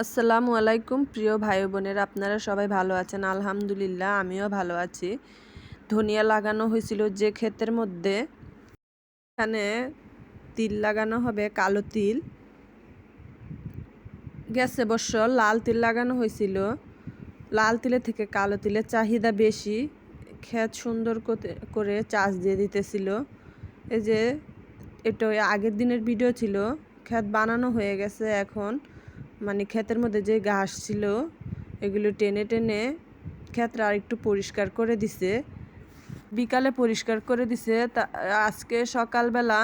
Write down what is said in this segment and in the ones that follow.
আসসালামু আলাইকুম প্রিয় ভাই বোনেরা, আপনারা সবাই ভালো আছেন? আলহামদুলিল্লাহ, আমিও ভালো আছি। ধনিয়া লাগানো হয়েছিল যে ক্ষেতের মধ্যে, এখানে তিল লাগানো হবে, কালো তিল গেছে বর্ষ লাল তিল লাগানো হয়েছিল। লাল তিলের থেকে কালো তিলের চাহিদা বেশি। ক্ষেত সুন্দর করে চাষ দিয়ে দিতেছিল। এই যে এটা আগের দিনের ভিডিও ছিল। ক্ষেত বানানো হয়ে গেছে এখন, মানে ক্ষেতের মধ্যে যে ঘাস ছিল এগুলো টেনে টেনে ক্ষেতটা আর একটু পরিষ্কার করে দিছে। বিকালে পরিষ্কার করে দিছে। আজকে সকালবেলা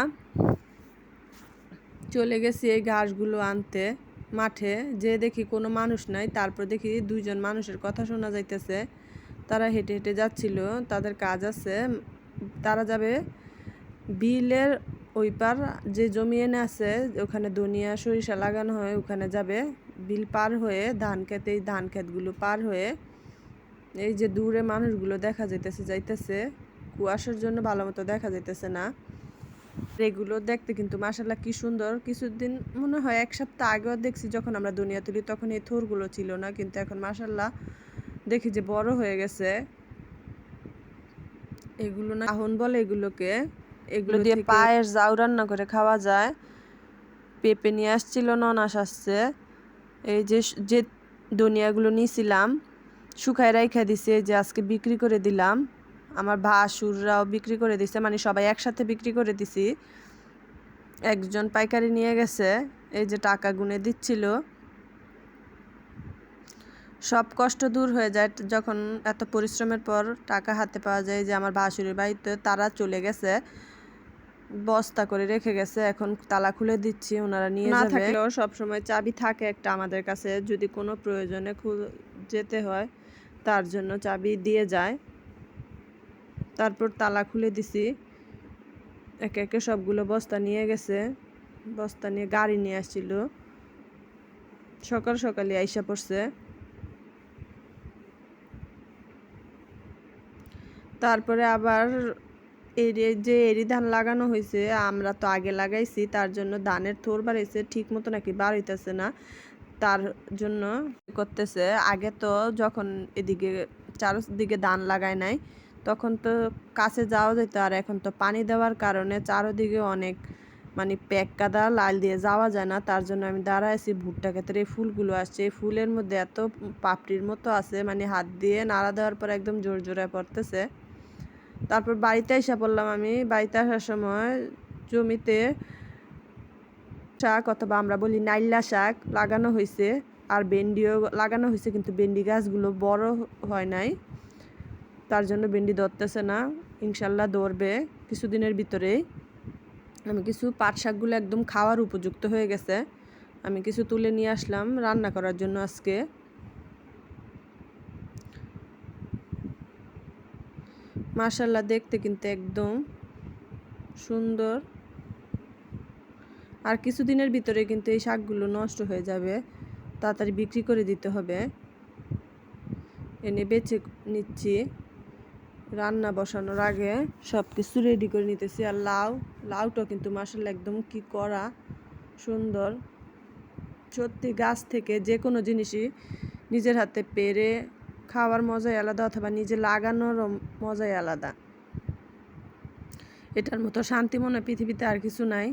চলে গেছি এই ঘাসগুলো আনতে মাঠে, যে দেখি কোনো মানুষ নাই। তারপর দেখি দুইজন মানুষের কথা শোনা যাইতেছে। তারা হেঁটে হেঁটে যাচ্ছিল, তাদের কাজ আছে। তারা যাবে বিলের ওই পার, যে জমি এনে আছে ওখানে ধনিয়া সরিষা লাগানো হয়, ওখানে যাবে। বিল পার হয়ে ধান খেতে, এই ধান ক্ষেতগুলো পার হয়ে এই যে দূরে মানুষগুলো দেখা যাইতেছে। কুয়াশার জন্য ভালো মতো দেখা যাইতেছে না। এগুলো দেখতে কিন্তু মাশাআল্লাহ কি সুন্দর। কিছুদিন মনে হয় এক সপ্তাহ আগেও দেখছি, যখন আমরা দুনিয়া তুলি তখন এই থোরগুলো ছিল না, কিন্তু এখন মাশাআল্লাহ দেখি যে বড় হয়ে গেছে। এগুলো না আহন বলে এগুলোকে, এগুলো দিয়ে পায়ের জাউ রান্না করে খাওয়া যায়। পেঁপে নিয়ে আসছিল, ননাস আসছে। এই যে যে ধনিয়াগুলো নিয়েছিলাম শুকায় রাইখা দিছে, যে আজকে বিক্রি করে দিলাম। আমার ভাসুররাও বিক্রি করে দিছে, মানে সবাই একসাথে বিক্রি করে দিছি। একজন পাইকারি নিয়ে গেছে, এই যে টাকা গুনে দিচ্ছিল। সব কষ্ট দূর হয়ে যায় যখন এত পরিশ্রমের পর টাকা হাতে পাওয়া যায়। যে আমার ভাসুরের বাড়িতে তারা চলে গেছে, বস্তা করে রেখে গেছে, এখন তালা খুলে দিচ্ছি, ওনারা নিয়ে যাবে। না থাকলেও সবসময় চাবি থাকে একটা আমাদের কাছে, যদি কোনো প্রয়োজনে যেতে হয় তার জন্য চাবি দিয়ে যায়। তারপর তালা খুলে দিছি, একে একে সবগুলো বস্তা নিয়ে গেছে। বস্তা নিয়ে গাড়ি নিয়ে আসছিল, সকাল সকালে আইসা পড়ছে। তারপরে আবার যে এরি ধান লাগানো হয়েছে, আমরা তো আগে লাগাইছি, তার জন্য ধানের থোর বাড়াইছে ঠিক মতো, নাকি বাড়াইতেছে না। তার জন্য করতেছে। আগে তো যখন এদিকে চারদিকে ধান লাগায় নাই, তখন তো কাছে যাওয়া যেত। আর এখন তো পানি দেওয়ার কারণে চারদিকে অনেক, মানে প্যাক কাদা, লাল দিয়ে যাওয়া যায় না। তার জন্য আমি দাঁড়াইছি। ভুট্টা ক্ষেতের এই ফুলগুলো আসছে, এই ফুলের মধ্যে এত পাপড়ির মতো আছে, মানে হাত দিয়ে নাড়া দেওয়ার পর একদম জোর জোরে পড়তেছে। তারপর বাড়িতে এসে পড়লাম। আমি বাড়িতে আসার সময় জমিতে শাক, অথবা আমরা বলি নাইল্লা শাক লাগানো হয়েছে, আর ভেন্ডিও লাগানো হয়েছে, কিন্তু ভেন্ডি গাছগুলো বড় হয় নাই, তার জন্য ভেন্ডি ধরতেছে না। ইনশাল্লাহ ধরবে কিছুদিনের ভিতরেই। আমি কিছু পাট শাকগুলো একদম খাওয়ার উপযুক্ত হয়ে গেছে, আমি কিছু তুলে নিয়ে আসলাম রান্না করার জন্য আজকে। মাশাআল্লাহ দেখতে কিন্তু একদম সুন্দর। আর কিছুদিনের ভিতরে কিন্তু এই শাকগুলো নষ্ট হয়ে যাবে, তাড়াতাড়ি বিক্রি করে দিতে হবে। এনে বেছে নিচ্ছি, রান্না বসানোর আগে সব কিছু রেডি করে নিতেছি। আর লাউটা কিন্তু মাশাআল্লাহ একদম কি করা সুন্দর। সত্যি গাছ থেকে যে কোনো জিনিসই নিজের হাতে পেরে খাওয়ার মজাই আলাদা, অথবা নিজে লাগানোর মজাই আলাদা। এটার মতো শান্তি মনে পৃথিবীতে আর কিছু নাই।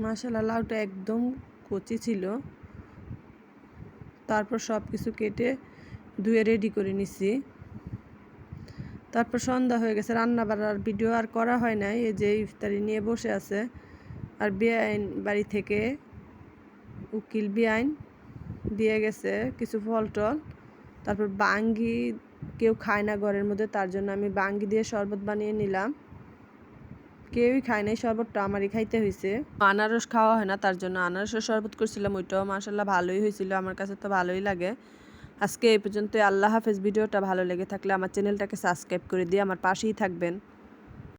মাশাআল্লাহ লাউটা একদম কচি ছিল। তারপর সব কিছু কেটে ধুয়ে রেডি করে নিছি। তারপর সন্ধ্যা হয়ে গেছে, রান্না বাড়ার ভিডিও আর করা হয় নাই। এই যে ইফতারি নিয়ে বসে আছে। আর বেআইন বাড়ি থেকে উকিল বেআইন দিয়ে গেছে কিছু ফল টল। তারপর বাঙ্গি কেউ খায় না ঘরের মধ্যে, তার জন্য আমি বাঙ্গি দিয়ে শরবত বানিয়ে নিলাম। কেউই খায় নাই, শরবতটা আমারই খাইতে হয়েছে। আনারস খাওয়া হয় না, তার জন্য আনারসের শরবত করছিলাম, ওইটাও মাশাআল্লাহ ভালোই হয়েছিল, আমার কাছে তো ভালোই লাগে। আজকে এই পর্যন্ত। আল্লাহ হাফেজ। ভিডিওটা ভালো লেগে থাকলে আমার চ্যানেলটাকে সাবস্ক্রাইব করে দিয়ে আমার পাশেই থাকবেন।